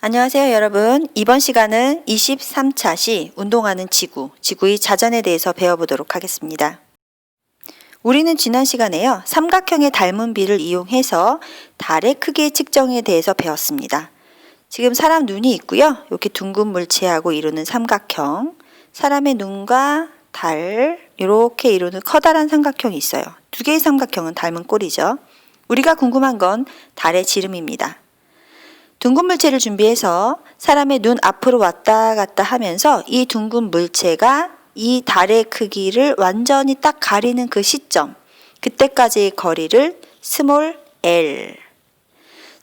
안녕하세요, 여러분. 이번 시간은 23차 시 운동하는 지구의 자전에 대해서 배워보도록 하겠습니다. 우리는 지난 시간에요, 삼각형의 닮은 비를 이용해서 달의 크기 측정에 대해서 배웠습니다. 지금 사람 눈이 있고요. 이렇게 둥근 물체하고 이루는 삼각형, 사람의 눈과 달 이렇게 이루는 커다란 삼각형이 있어요. 두 개의 삼각형은 닮은 꼴이죠. 우리가 궁금한 건 달의 지름입니다. 둥근 물체를 준비해서 사람의 눈 앞으로 왔다 갔다 하면서 이 둥근 물체가 이 달의 크기를 완전히 딱 가리는 그 시점, 그때까지의 거리를 스몰 l,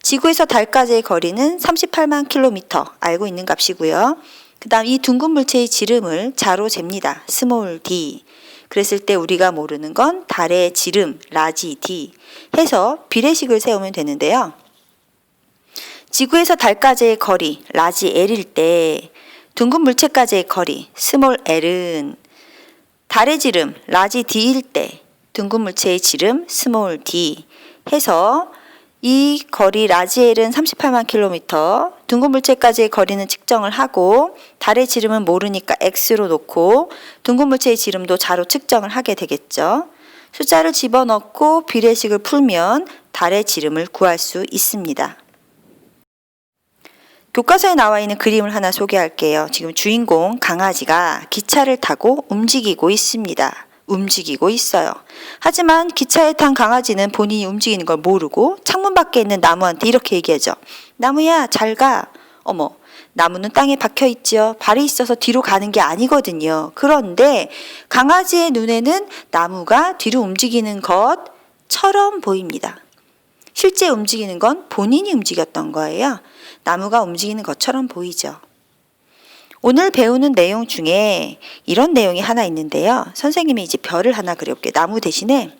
지구에서 달까지의 거리는 38만 킬로미터, 알고 있는 값이고요. 그 다음 이 둥근 물체의 지름을 자로 잽니다. 스몰 d. 그랬을 때 우리가 모르는 건 달의 지름, 라지 d 해서 비례식을 세우면 되는데요. 지구에서 달까지의 거리, 라지 l일 때 둥근 물체까지의 거리, 스몰 l은 달의 지름, 라지 d일 때 둥근 물체의 지름, 스몰 d 해서 이 거리 라지 l은 38만 킬로미터, 둥근 물체까지의 거리는 측정을 하고 달의 지름은 모르니까 x로 놓고 둥근 물체의 지름도 자로 측정을 하게 되겠죠. 숫자를 집어넣고 비례식을 풀면 달의 지름을 구할 수 있습니다. 교과서에 나와 있는 그림을 하나 소개할게요. 지금 주인공 강아지가 기차를 타고 움직이고 있습니다. 움직이고 있어요. 하지만 기차에 탄 강아지는 본인이 움직이는 걸 모르고 창문 밖에 있는 나무한테 이렇게 얘기하죠. 나무야, 잘 가. 어머, 나무는 땅에 박혀 있죠. 발이 있어서 뒤로 가는 게 아니거든요. 그런데 강아지의 눈에는 나무가 뒤로 움직이는 것처럼 보입니다. 실제 움직이는 건 본인이 움직였던 거예요. 나무가 움직이는 것처럼 보이죠. 오늘 배우는 내용 중에 이런 내용이 하나 있는데요. 선생님이 이제 별을 하나 그려볼게요. 나무 대신에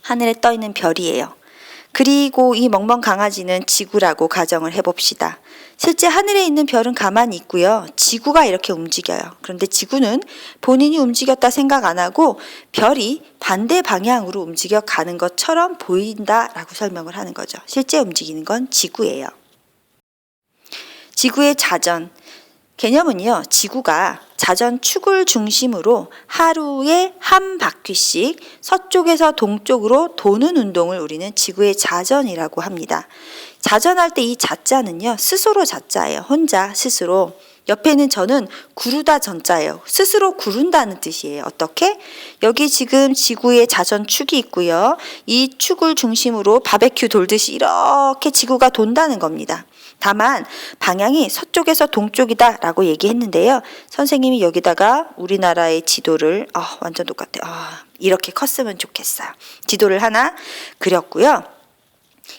하늘에 떠 있는 별이에요. 그리고 이 멍멍 강아지는 지구라고 가정을 해봅시다. 실제 하늘에 있는 별은 가만히 있고요. 지구가 이렇게 움직여요. 그런데 지구는 본인이 움직였다 생각 안 하고 별이 반대 방향으로 움직여 가는 것처럼 보인다라고 설명을 하는 거죠. 실제 움직이는 건 지구예요. 지구의 자전. 개념은요, 지구가 자전축을 중심으로 하루에 한 바퀴씩 서쪽에서 동쪽으로 도는 운동을 우리는 지구의 자전이라고 합니다. 자전할 때 이 자자는요, 스스로 자자예요. 혼자, 스스로. 옆에는 저는 구르다 전자예요. 스스로 구른다는 뜻이에요. 어떻게? 여기 지금 지구의 자전축이 있고요. 이 축을 중심으로 바베큐 돌듯이 이렇게 지구가 돈다는 겁니다. 다만 방향이 서쪽에서 동쪽이다 라고 얘기했는데요. 선생님이 여기다가 우리나라의 지도를 완전 똑같아. 이렇게 컸으면 좋겠어요. 지도를 하나 그렸고요.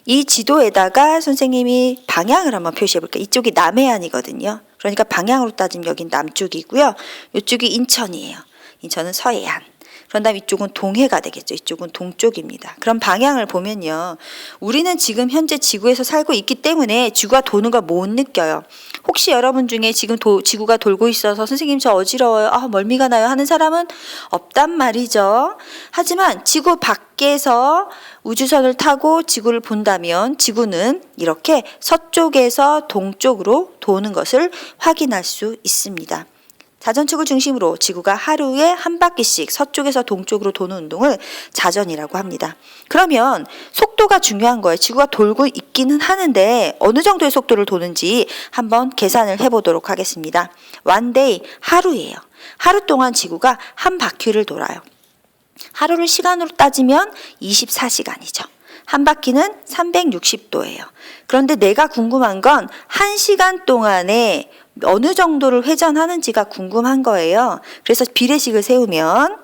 이 지도에다가 선생님이 방향을 한번 표시해 볼게요. 이쪽이 남해안이거든요. 그러니까 방향으로 따지면 여긴 남쪽이고요. 이쪽이 인천이에요. 인천은 서해안. 그런 다음 이쪽은 동해가 되겠죠. 이쪽은 동쪽입니다. 그럼 방향을 보면요. 우리는 지금 현재 지구에서 살고 있기 때문에 지구가 도는 걸 못 느껴요. 혹시 여러분 중에 지금 지구가 돌고 있어서 선생님 저 어지러워요. 멀미가 나요 하는 사람은 없단 말이죠. 하지만 지구 밖에서 우주선을 타고 지구를 본다면 지구는 이렇게 서쪽에서 동쪽으로 도는 것을 확인할 수 있습니다. 자전축을 중심으로 지구가 하루에 한 바퀴씩 서쪽에서 동쪽으로 도는 운동을 자전이라고 합니다. 그러면 속도가 중요한 거예요. 지구가 돌고 있기는 하는데 어느 정도의 속도를 도는지 한번 계산을 해보도록 하겠습니다. one day, 하루예요. 하루 동안 지구가 한 바퀴를 돌아요. 하루를 시간으로 따지면 24시간이죠. 한 바퀴는 360도예요. 그런데 내가 궁금한 건 1시간 동안에 어느 정도를 회전하는지가 궁금한 거예요. 그래서 비례식을 세우면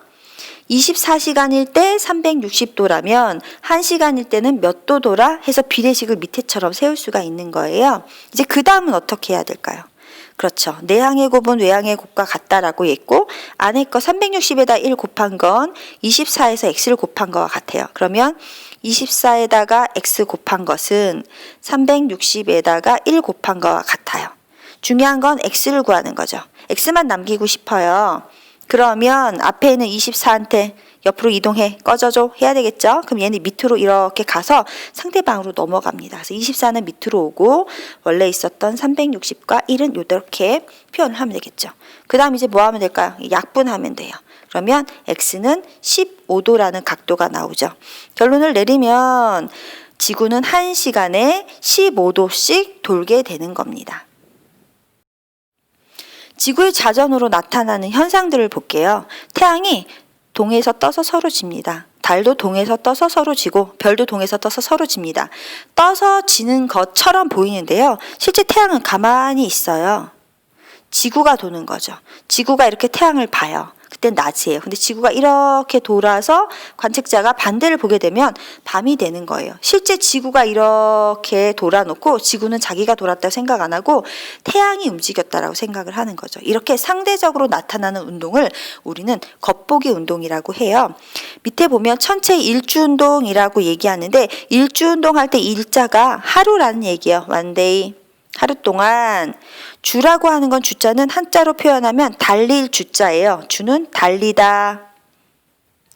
24시간일 때 360도라면 1시간일 때는 몇 도 돌아 해서 비례식을 밑에처럼 세울 수가 있는 거예요. 이제 그 다음은 어떻게 해야 될까요? 그렇죠. 내항의 곱은 외항의 곱과 같다라고 했고 안에 거 360에다 1 곱한 건 24에서 x를 곱한 거와 같아요. 그러면 24에다가 x 곱한 것은 360에다가 1 곱한 거와 같아요. 중요한 건 x를 구하는 거죠. x만 남기고 싶어요. 그러면 앞에 있는 24한테 옆으로 이동해. 꺼져줘. 해야 되겠죠? 그럼 얘는 밑으로 이렇게 가서 상대방으로 넘어갑니다. 그래서 24는 밑으로 오고 원래 있었던 360과 1은 이렇게 표현을 하면 되겠죠. 그 다음 이제 뭐 하면 될까요? 약분하면 돼요. 그러면 x는 15도라는 각도가 나오죠. 결론을 내리면 지구는 1시간에 15도씩 돌게 되는 겁니다. 지구의 자전으로 나타나는 현상들을 볼게요. 태양이 동에서 떠서 서로 집니다. 달도 동에서 떠서 서로 지고 별도 동에서 떠서 서로 집니다. 떠서 지는 것처럼 보이는데요. 실제 태양은 가만히 있어요. 지구가 도는 거죠. 지구가 이렇게 태양을 봐요. 그땐 낮이에요. 근데 지구가 이렇게 돌아서 관측자가 반대를 보게 되면 밤이 되는 거예요. 실제 지구가 이렇게 돌아놓고 지구는 자기가 돌았다고 생각 안 하고 태양이 움직였다라고 생각을 하는 거죠. 이렇게 상대적으로 나타나는 운동을 우리는 겉보기 운동이라고 해요. 밑에 보면 천체 일주운동이라고 얘기하는데 일주운동 할 때 일자가 하루라는 얘기예요. one day. 하루 동안 주라고 하는 건 주자는 한자로 표현하면 달릴 주자예요. 주는 달리다.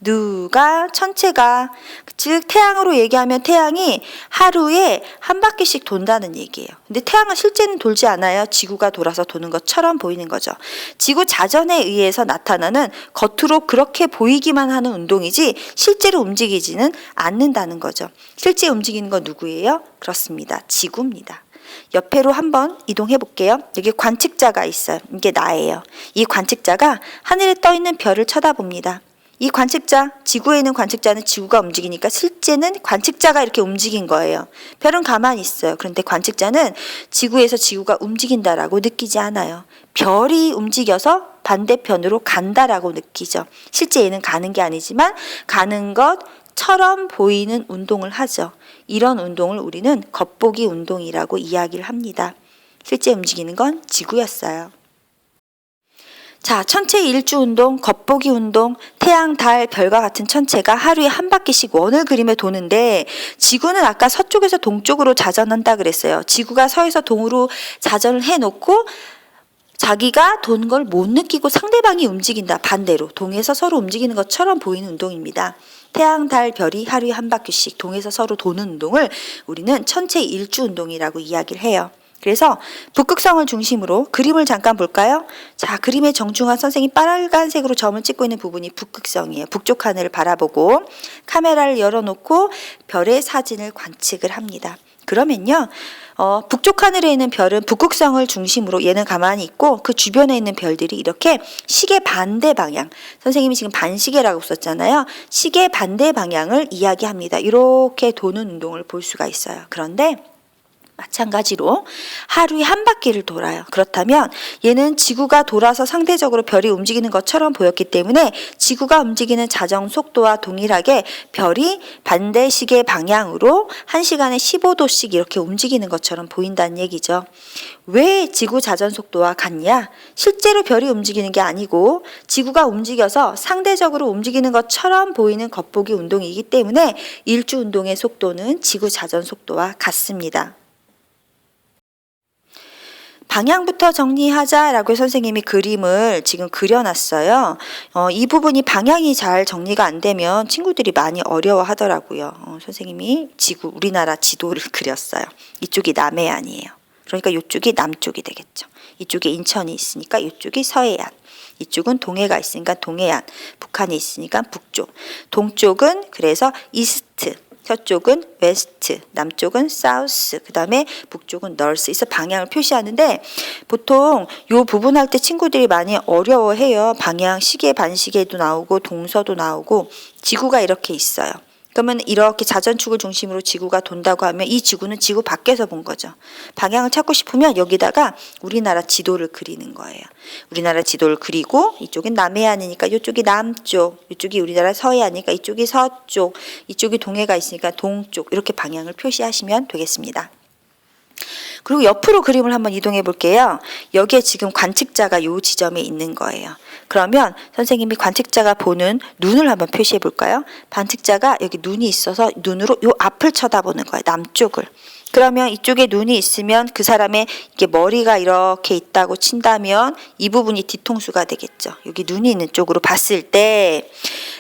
누가 천체가 즉 태양으로 얘기하면 태양이 하루에 한 바퀴씩 돈다는 얘기예요. 근데 태양은 실제는 돌지 않아요. 지구가 돌아서 도는 것처럼 보이는 거죠. 지구 자전에 의해서 나타나는 겉으로 그렇게 보이기만 하는 운동이지 실제로 움직이지는 않는다는 거죠. 실제 움직이는 건 누구예요? 그렇습니다. 지구입니다. 옆으로 한번 이동해 볼게요. 여기 관측자가 있어요. 이게 나예요. 이 관측자가 하늘에 떠 있는 별을 쳐다봅니다. 이 관측자, 지구에 있는 관측자는 지구가 움직이니까 실제는 관측자가 이렇게 움직인 거예요. 별은 가만히 있어요. 그런데 관측자는 지구에서 지구가 움직인다라고 느끼지 않아요. 별이 움직여서 반대편으로 간다라고 느끼죠. 실제 얘는 가는 게 아니지만 가는 것처럼 보이는 운동을 하죠. 이런 운동을 우리는 겉보기 운동이라고 이야기를 합니다. 실제 움직이는 건 지구였어요. 자, 천체 일주운동, 겉보기 운동, 태양, 달, 별과 같은 천체가 하루에 한 바퀴씩 원을 그리며 도는데 지구는 아까 서쪽에서 동쪽으로 자전한다 그랬어요. 지구가 서에서 동으로 자전을 해놓고 자기가 도는 걸 못 느끼고 상대방이 움직인다. 반대로 동에서 서로 움직이는 것처럼 보이는 운동입니다. 태양, 달, 별이 하루에 한 바퀴씩 동에서 서로 도는 운동을 우리는 천체 일주운동이라고 이야기를 해요. 그래서 북극성을 중심으로 그림을 잠깐 볼까요? 자, 그림의 정중한 선생님이 빨간색으로 점을 찍고 있는 부분이 북극성이에요. 북쪽 하늘을 바라보고 카메라를 열어놓고 별의 사진을 관측을 합니다. 그러면요. 북쪽 하늘에 있는 별은 북극성을 중심으로 얘는 가만히 있고 그 주변에 있는 별들이 이렇게 시계 반대 방향, 선생님이 지금 반시계라고 썼잖아요. 시계 반대 방향을 이야기합니다. 이렇게 도는 운동을 볼 수가 있어요. 그런데 마찬가지로 하루에 한 바퀴를 돌아요. 그렇다면 얘는 지구가 돌아서 상대적으로 별이 움직이는 것처럼 보였기 때문에 지구가 움직이는 자전 속도와 동일하게 별이 반대 시계 방향으로 1시간에 15도씩 이렇게 움직이는 것처럼 보인다는 얘기죠. 왜 지구 자전 속도와 같냐? 실제로 별이 움직이는 게 아니고 지구가 움직여서 상대적으로 움직이는 것처럼 보이는 겉보기 운동이기 때문에 일주 운동의 속도는 지구 자전 속도와 같습니다. 방향부터 정리하자라고 선생님이 그림을 지금 그려놨어요. 이 부분이 방향이 잘 정리가 안 되면 친구들이 많이 어려워하더라고요. 선생님이 우리나라 지도를 그렸어요. 이쪽이 남해안이에요. 그러니까 이쪽이 남쪽이 되겠죠. 이쪽에 인천이 있으니까 이쪽이 서해안. 이쪽은 동해가 있으니까 동해안. 북한이 있으니까 북쪽. 동쪽은 그래서 이스트. 서쪽은 웨스트, 남쪽은 사우스, 그 다음에 북쪽은 너스. 그래서 방향을 표시하는데 보통 요 부분 할 때 친구들이 많이 어려워해요. 방향, 시계, 반시계도 나오고 동서도 나오고 지구가 이렇게 있어요. 그러면 이렇게 자전축을 중심으로 지구가 돈다고 하면 이 지구는 지구 밖에서 본 거죠. 방향을 찾고 싶으면 여기다가 우리나라 지도를 그리는 거예요. 우리나라 지도를 그리고 이쪽은 남해안이니까 이쪽이 남쪽, 이쪽이 우리나라 서해안이니까 이쪽이 서쪽, 이쪽이 동해가 있으니까 동쪽, 이렇게 방향을 표시하시면 되겠습니다. 그리고 옆으로 그림을 한번 이동해 볼게요. 여기에 지금 관측자가 이 지점에 있는 거예요. 그러면 선생님이 관측자가 보는 눈을 한번 표시해 볼까요? 관측자가 여기 눈이 있어서 눈으로 이 앞을 쳐다보는 거예요. 남쪽을. 그러면 이쪽에 눈이 있으면 그 사람의 이게 머리가 이렇게 있다고 친다면 이 부분이 뒤통수가 되겠죠. 여기 눈이 있는 쪽으로 봤을 때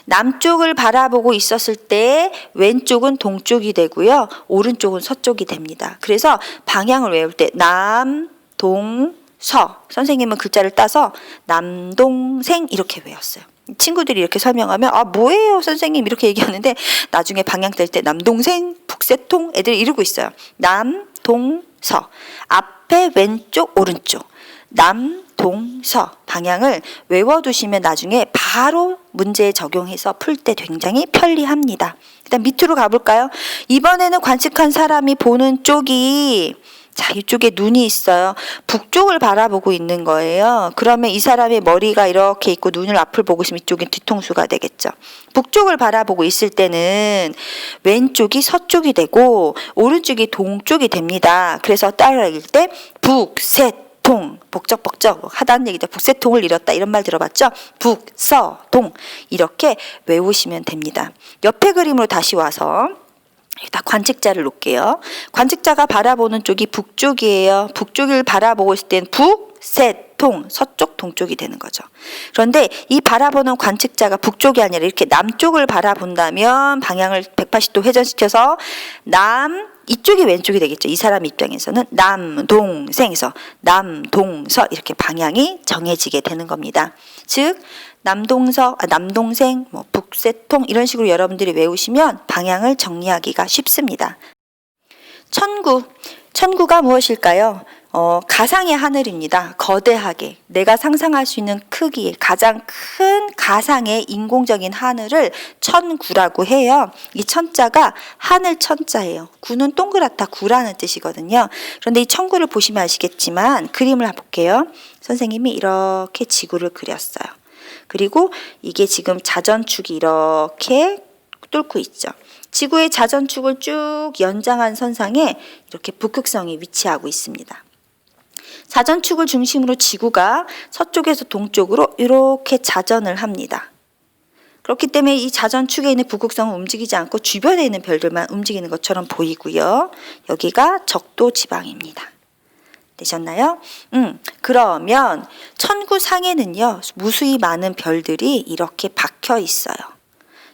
남쪽을 바라보고 있었을 때 왼쪽은 동쪽이 되고요. 오른쪽은 서쪽이 됩니다. 그래서 방향을 외울 때 남, 동, 서. 선생님은 글자를 따서 남동생 이렇게 외웠어요. 친구들이 이렇게 설명하면 아 뭐예요 선생님 이렇게 얘기하는데 나중에 방향 뗄 때 남동생 북새통 애들이 이러고 있어요. 남, 동, 서. 앞에 왼쪽 오른쪽 남, 동, 서 방향을 외워두시면 나중에 바로 문제에 적용해서 풀 때 굉장히 편리합니다. 일단 밑으로 가볼까요? 이번에는 관측한 사람이 보는 쪽이 자, 이쪽에 눈이 있어요. 북쪽을 바라보고 있는 거예요. 그러면 이 사람의 머리가 이렇게 있고 눈을 앞을 보고 있으면 이쪽이 뒤통수가 되겠죠. 북쪽을 바라보고 있을 때는 왼쪽이 서쪽이 되고 오른쪽이 동쪽이 됩니다. 그래서 따라 읽을 때 북새통 복적복적 하다는 얘기죠. 북새통을 잃었다 이런 말 들어봤죠? 북서동 이렇게 외우시면 됩니다. 옆에 그림으로 다시 와서 여기다 관측자를 놓을게요. 관측자가 바라보는 쪽이 북쪽이에요. 북쪽을 바라보고 있을 땐 북새통 서쪽 동쪽이 되는 거죠. 그런데 이 바라보는 관측자가 북쪽이 아니라 이렇게 남쪽을 바라본다면 방향을 180도 회전시켜서 남 이쪽이 왼쪽이 되겠죠. 이 사람 입장에서는 남동생에서 남동서 이렇게 방향이 정해지게 되는 겁니다. 즉 남동생, 북새통 이런 식으로 여러분들이 외우시면 방향을 정리하기가 쉽습니다. 천구가 무엇일까요? 가상의 하늘입니다. 거대하게 내가 상상할 수 있는 크기 가장 큰 가상의 인공적인 하늘을 천구라고 해요. 이 천자가 하늘 천자예요. 구는 동그랗다 구라는 뜻이거든요. 그런데 이 천구를 보시면 아시겠지만 그림을 볼게요. 선생님이 이렇게 지구를 그렸어요. 그리고 이게 지금 자전축이 이렇게 뚫고 있죠. 지구의 자전축을 쭉 연장한 선상에 이렇게 북극성이 위치하고 있습니다. 자전축을 중심으로 지구가 서쪽에서 동쪽으로 이렇게 자전을 합니다. 그렇기 때문에 이 자전축에 있는 북극성은 움직이지 않고 주변에 있는 별들만 움직이는 것처럼 보이고요. 여기가 적도 지방입니다. 되셨나요? 그러면 천구 상에는요 무수히 많은 별들이 이렇게 박혀 있어요.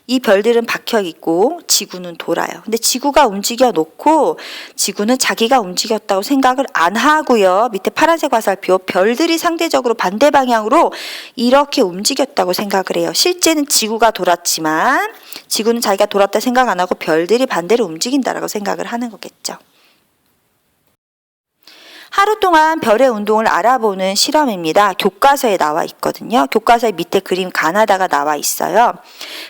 이 별들은 박혀 있고 지구는 돌아요. 근데 지구가 움직여 놓고 지구는 자기가 움직였다고 생각을 안 하고요. 밑에 파란색 화살표 별들이 상대적으로 반대 방향으로 이렇게 움직였다고 생각을 해요. 실제는 지구가 돌았지만 지구는 자기가 돌았다 생각 안 하고 별들이 반대로 움직인다라고 생각을 하는 거겠죠. 하루 동안 별의 운동을 알아보는 실험입니다. 교과서에 나와 있거든요. 교과서의 밑에 그림 가나다가 나와 있어요.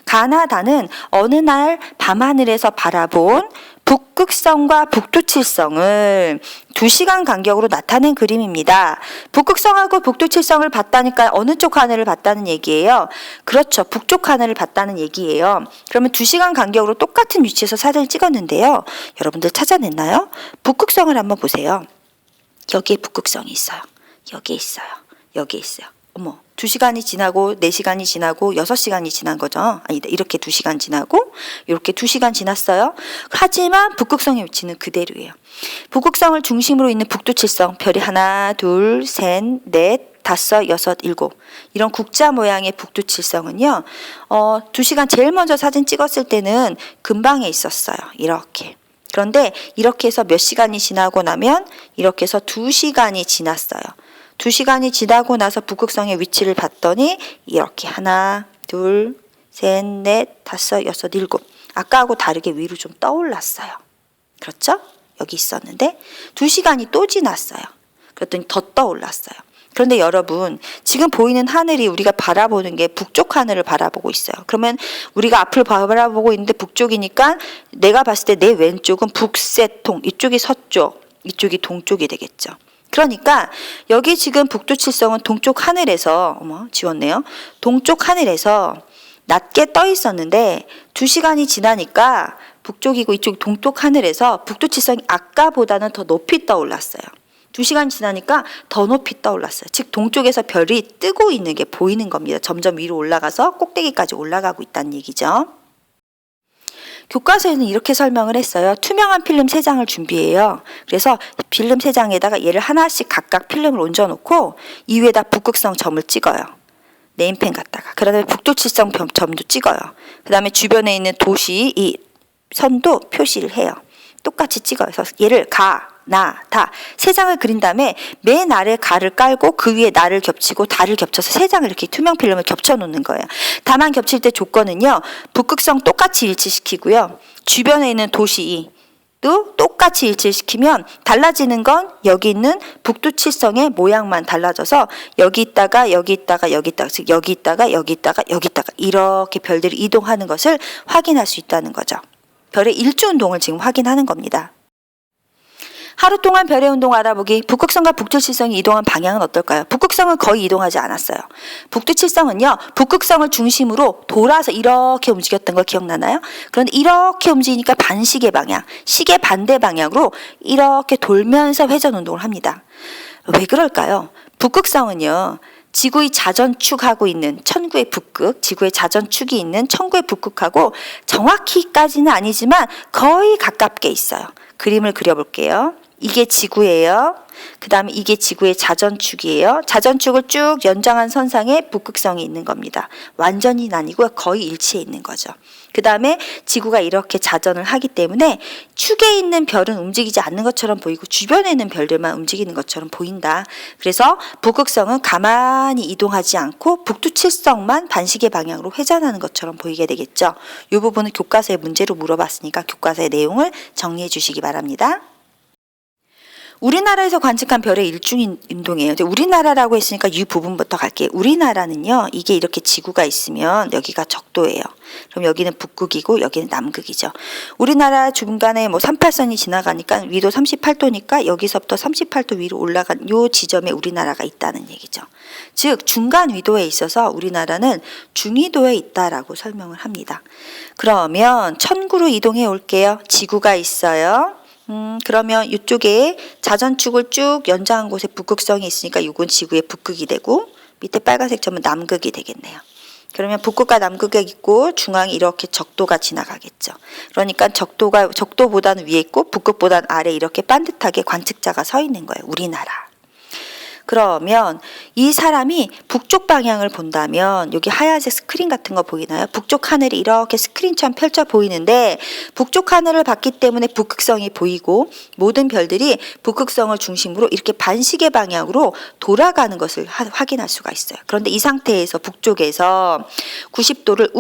가나다는 어느 날 밤하늘에서 바라본 북극성과 북두칠성을 2시간 간격으로 나타낸 그림입니다. 북극성하고 북두칠성을 봤다니까 어느 쪽 하늘을 봤다는 얘기예요? 그렇죠. 북쪽 하늘을 봤다는 얘기예요. 그러면 2시간 간격으로 똑같은 위치에서 사진을 찍었는데요. 여러분들 찾아냈나요? 북극성을 한번 보세요. 여기에 북극성이 있어요. 여기에 있어요. 여기에 있어요. 어머, 2시간이 지나고 4시간이 지나고 6시간이 지난 거죠. 아니다. 이렇게 2시간 지나고 이렇게 2시간 지났어요. 하지만 북극성의 위치는 그대로예요. 북극성을 중심으로 있는 북두칠성 별이 하나, 둘, 셋, 넷, 다섯, 여섯, 일곱 이런 국자 모양의 북두칠성은요. 2시간 제일 먼저 사진 찍었을 때는 근방에 있었어요. 이렇게. 그런데 이렇게 해서 몇 시간이 지나고 나면 이렇게 해서 2시간이 지났어요. 2시간이 지나고 나서 북극성의 위치를 봤더니 이렇게 하나, 둘, 셋, 넷, 다섯, 여섯, 일곱 아까하고 다르게 위로 좀 떠올랐어요. 그렇죠? 여기 있었는데 2시간이 또 지났어요. 그랬더니 더 떠올랐어요. 그런데 여러분 지금 보이는 하늘이 우리가 바라보는 게 북쪽 하늘을 바라보고 있어요. 그러면 우리가 앞을 바라보고 있는데 북쪽이니까 내가 봤을 때 내 왼쪽은 북새통 이쪽이 서쪽 이쪽이 동쪽이 되겠죠. 그러니까 여기 지금 북두칠성은 동쪽 하늘에서 지웠네요. 동쪽 하늘에서 낮게 떠 있었는데 2시간이 지나니까 북쪽이고 이쪽 동쪽 하늘에서 북두칠성이 아까보다는 더 높이 떠올랐어요. 2시간 지나니까 더 높이 떠올랐어요. 즉 동쪽에서 별이 뜨고 있는 게 보이는 겁니다. 점점 위로 올라가서 꼭대기까지 올라가고 있다는 얘기죠. 교과서에는 이렇게 설명을 했어요. 투명한 필름 3장을 준비해요. 그래서 필름 3장에다가 얘를 하나씩 각각 필름을 얹어놓고 이 위에다 북극성 점을 찍어요. 네임펜 갖다가. 그 다음에 북두칠성 점도 찍어요. 그 다음에 주변에 있는 도시 이 선도 표시를 해요. 똑같이 찍어요. 그래서 얘를 가, 나, 다 3장을 그린 다음에 맨 아래 가를 깔고 그 위에 나를 겹치고 다를 겹쳐서 3장을 이렇게 투명 필름을 겹쳐 놓는 거예요. 다만 겹칠 때 조건은요. 북극성 똑같이 일치시키고요. 주변에 있는 도시 도 똑같이 일치시키면 달라지는 건 여기 있는 북두칠성의 모양만 달라져서 여기 있다가 여기 있다가 여기 있다가 즉 여기 있다가 여기 있다가 여기 있다가 이렇게 별들이 이동하는 것을 확인할 수 있다는 거죠. 별의 일주운동을 지금 확인하는 겁니다. 하루 동안 별의 운동 알아보기. 북극성과 북두칠성이 이동한 방향은 어떨까요? 북극성은 거의 이동하지 않았어요. 북두칠성은요. 북극성을 중심으로 돌아서 이렇게 움직였던 거 기억나나요? 그런데 이렇게 움직이니까 반시계 방향, 시계 반대 방향으로 이렇게 돌면서 회전 운동을 합니다. 왜 그럴까요? 북극성은요. 지구의 자전축하고 있는 천구의 북극, 지구의 자전축이 있는 천구의 북극하고 정확히까지는 아니지만 거의 가깝게 있어요. 그림을 그려볼게요. 이게 지구예요. 그 다음에 이게 지구의 자전축이에요. 자전축을 쭉 연장한 선상에 북극성이 있는 겁니다. 완전히 아니고 거의 일치해 있는 거죠. 그 다음에 지구가 이렇게 자전을 하기 때문에 축에 있는 별은 움직이지 않는 것처럼 보이고 주변에 있는 별들만 움직이는 것처럼 보인다. 그래서 북극성은 가만히 이동하지 않고 북두칠성만 반시계 방향으로 회전하는 것처럼 보이게 되겠죠. 이 부분은 교과서에 문제로 물어봤으니까 교과서의 내용을 정리해 주시기 바랍니다. 우리나라에서 관측한 별의 일주운동이에요. 우리나라라고 했으니까 이 부분부터 갈게요. 우리나라는요. 이게 이렇게 지구가 있으면 여기가 적도예요. 그럼 여기는 북극이고 여기는 남극이죠. 우리나라 중간에 38선이 지나가니까 위도 38도니까 여기서부터 38도 위로 올라간 요 지점에 우리나라가 있다는 얘기죠. 즉 중간 위도에 있어서 우리나라는 중위도에 있다라고 설명을 합니다. 그러면 천구로 이동해 올게요. 지구가 있어요. 그러면 이쪽에 자전축을 쭉 연장한 곳에 북극성이 있으니까 이건 지구의 북극이 되고 밑에 빨간색 점은 남극이 되겠네요. 그러면 북극과 남극에 있고 중앙이 이렇게 적도가 지나가겠죠. 그러니까 적도보다는 위에 있고 북극보다는 아래 이렇게 반듯하게 관측자가 서 있는 거예요. 우리나라. 그러면 이 사람이 북쪽 방향을 본다면 여기 하얀색 스크린 같은 거 보이나요? 북쪽 하늘이 이렇게 스크린처럼 펼쳐 보이는데 북쪽 하늘을 봤기 때문에 북극성이 보이고 모든 별들이 북극성을 중심으로 이렇게 반시계 방향으로 돌아가는 것을 확인할 수가 있어요. 그런데 이 상태에서 북쪽에서 90도를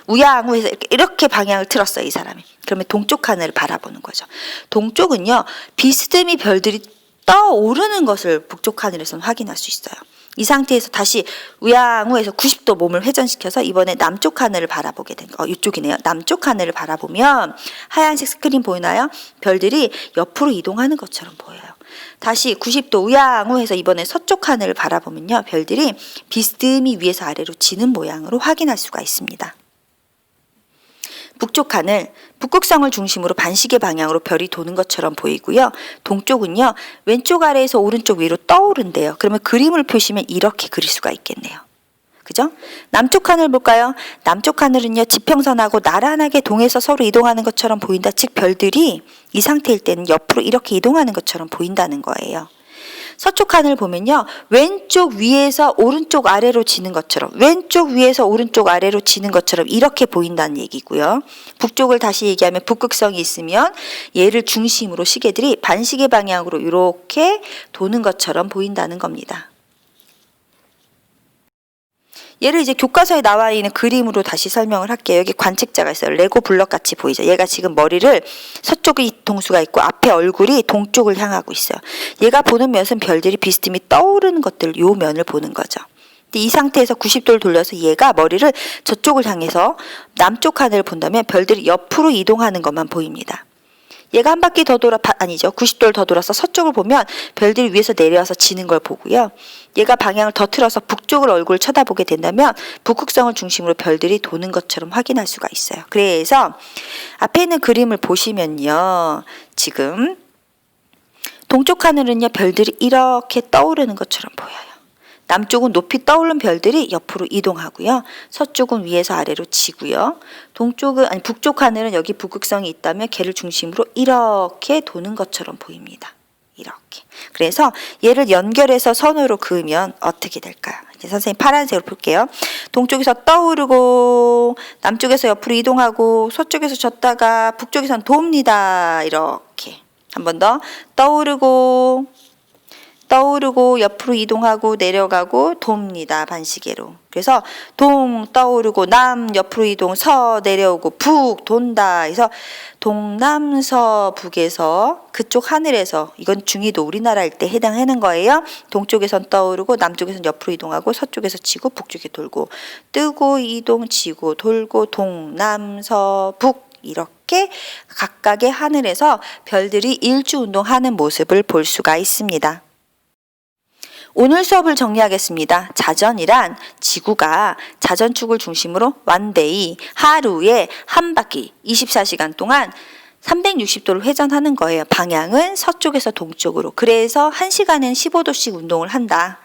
우양우해서 이렇게 방향을 틀었어요. 이 사람이. 그러면 동쪽 하늘을 바라보는 거죠. 동쪽은요. 비스듬히 별들이 떠오르는 것을 북쪽 하늘에서는 확인할 수 있어요. 이 상태에서 다시 우양우에서 90도 몸을 회전시켜서 이번에 남쪽 하늘을 바라보게 된 거. 이쪽이네요. 남쪽 하늘을 바라보면 하얀색 스크린 보이나요? 별들이 옆으로 이동하는 것처럼 보여요. 다시 90도 우양우해서 이번에 서쪽 하늘을 바라보면요. 별들이 비스듬히 위에서 아래로 지는 모양으로 확인할 수가 있습니다. 북쪽 하늘, 북극성을 중심으로 반시계 방향으로 별이 도는 것처럼 보이고요. 동쪽은요. 왼쪽 아래에서 오른쪽 위로 떠오른대요. 그러면 그림을 펴시면 이렇게 그릴 수가 있겠네요. 그죠? 남쪽 하늘 볼까요? 남쪽 하늘은요. 지평선하고 나란하게 동해서 서로 이동하는 것처럼 보인다. 즉 별들이 이 상태일 때는 옆으로 이렇게 이동하는 것처럼 보인다는 거예요. 서쪽 하늘 보면요. 왼쪽 위에서 오른쪽 아래로 지는 것처럼 왼쪽 위에서 오른쪽 아래로 지는 것처럼 이렇게 보인다는 얘기고요. 북쪽을 다시 얘기하면 북극성이 있으면 얘를 중심으로 시계들이 반시계 방향으로 이렇게 도는 것처럼 보인다는 겁니다. 얘를 이제 교과서에 나와 있는 그림으로 다시 설명을 할게요. 여기 관측자가 있어요. 레고 블럭 같이 보이죠. 얘가 지금 머리를 서쪽에 동수가 있고 앞에 얼굴이 동쪽을 향하고 있어요. 얘가 보는 면은 별들이 비스듬히 떠오르는 것들, 요 면을 보는 거죠. 근데 이 상태에서 90도를 돌려서 얘가 머리를 저쪽을 향해서 남쪽 하늘을 본다면 별들이 옆으로 이동하는 것만 보입니다. 얘가 한 바퀴 더 90도를 더 돌아서 서쪽을 보면 별들이 위에서 내려와서 지는 걸 보고요. 얘가 방향을 더 틀어서 북쪽을 얼굴을 쳐다보게 된다면 북극성을 중심으로 별들이 도는 것처럼 확인할 수가 있어요. 그래서 앞에 있는 그림을 보시면요. 지금 동쪽 하늘은요. 별들이 이렇게 떠오르는 것처럼 보여요. 남쪽은 높이 떠오른 별들이 옆으로 이동하고요. 서쪽은 위에서 아래로 지고요. 북쪽 하늘은 여기 북극성이 있다면 걔를 중심으로 이렇게 도는 것처럼 보입니다. 이렇게. 그래서 얘를 연결해서 선으로 그으면 어떻게 될까요? 이제 선생님 파란색으로 볼게요. 동쪽에서 떠오르고 남쪽에서 옆으로 이동하고 서쪽에서 졌다가 북쪽에선 돕니다. 이렇게. 한 번 더. 떠오르고 옆으로 이동하고 내려가고 돕니다. 반시계로. 그래서 동 떠오르고 남 옆으로 이동 서 내려오고 북 돈다. 그래서 동남서북에서 그쪽 하늘에서 이건 중위도 우리나라일 때 해당하는 거예요. 동쪽에선 떠오르고 남쪽에선 옆으로 이동하고 서쪽에서 지고 북쪽에 돌고 뜨고 이동 지고 돌고 동남서북 이렇게 각각의 하늘에서 별들이 일주운동하는 모습을 볼 수가 있습니다. 오늘 수업을 정리하겠습니다. 자전이란 지구가 자전축을 중심으로 원데이 하루에 한 바퀴 24시간 동안 360도를 회전하는 거예요. 방향은 서쪽에서 동쪽으로. 그래서 1시간엔 15도씩 운동을 한다.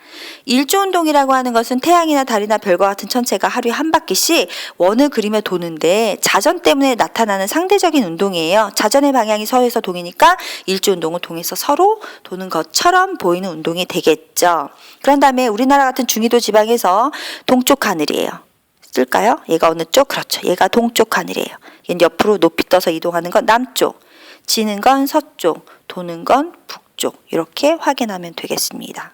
일주운동이라고 하는 것은 태양이나 달이나 별과 같은 천체가 하루에 한 바퀴씩 원을 그리며 도는데 자전 때문에 나타나는 상대적인 운동이에요. 자전의 방향이 서에서 동이니까 일주운동은 동에서 서로 도는 것처럼 보이는 운동이 되겠죠. 그런 다음에 우리나라 같은 중위도 지방에서 동쪽 하늘이에요. 쓸까요? 얘가 어느 쪽? 그렇죠. 얘가 동쪽 하늘이에요. 얘는 옆으로 높이 떠서 이동하는 건 남쪽, 지는 건 서쪽, 도는 건 북쪽. 이렇게 확인하면 되겠습니다.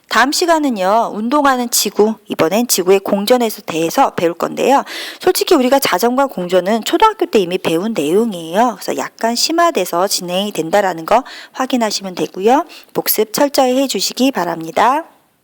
다음 시간은요, 운동하는 지구, 이번엔 지구의 공전에 대해서 배울 건데요. 솔직히 우리가 자전과 공전은 초등학교 때 이미 배운 내용이에요. 그래서 약간 심화돼서 진행이 된다라는 거 확인하시면 되고요. 복습 철저히 해주시기 바랍니다.